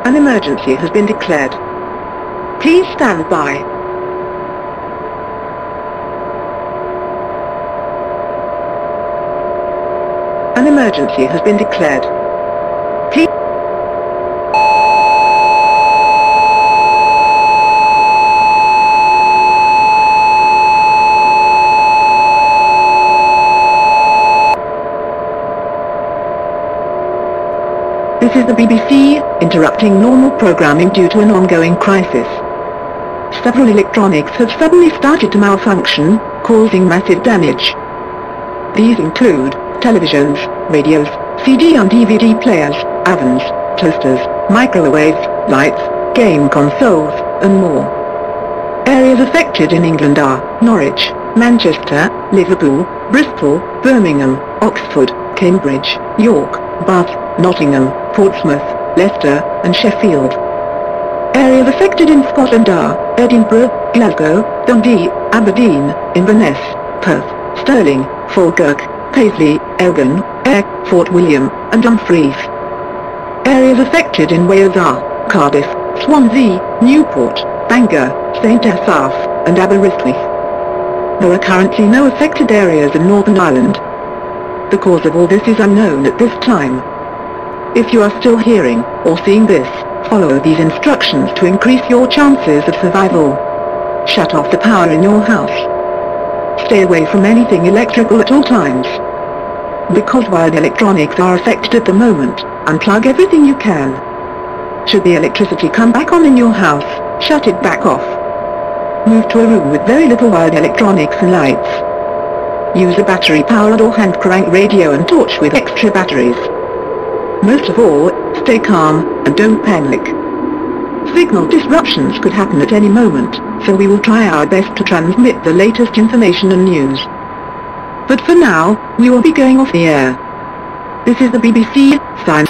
An emergency has been declared. Please stand by. An emergency has been declared. Please. This is the BBC, interrupting normal programming due to an ongoing crisis. Several electronics have suddenly started to malfunction, causing massive damage. These include televisions, radios, CD and DVD players, ovens, toasters, microwaves, lights, game consoles, and more. Areas affected in England are Norwich, Manchester, Liverpool, Bristol, Birmingham, Oxford, Cambridge, York, Bath, Nottingham, Portsmouth, Leicester, and Sheffield. Areas affected in Scotland are Edinburgh, Glasgow, Dundee, Aberdeen, Inverness, Perth, Stirling, Falkirk, Paisley, Elgin, Ayr, Fort William, and Dumfries. Areas affected in Wales are Cardiff, Swansea, Newport, Bangor, St Asaph, and Aberystwyth. There are currently no affected areas in Northern Ireland. The cause of all this is unknown at this time. If you are still hearing or seeing this, follow these instructions to increase your chances of survival. Shut off the power in your house. Stay away from anything electrical at all times. Because wired electronics are affected at the moment, unplug everything you can. Should the electricity come back on in your house, shut it back off. Move to a room with very little wired electronics and lights. Use a battery-powered or hand-crank radio and torch with extra batteries. Most of all, stay calm, and don't panic. Signal disruptions could happen at any moment, so we will try our best to transmit the latest information and news. But for now, we will be going off the air. This is the BBC, sign.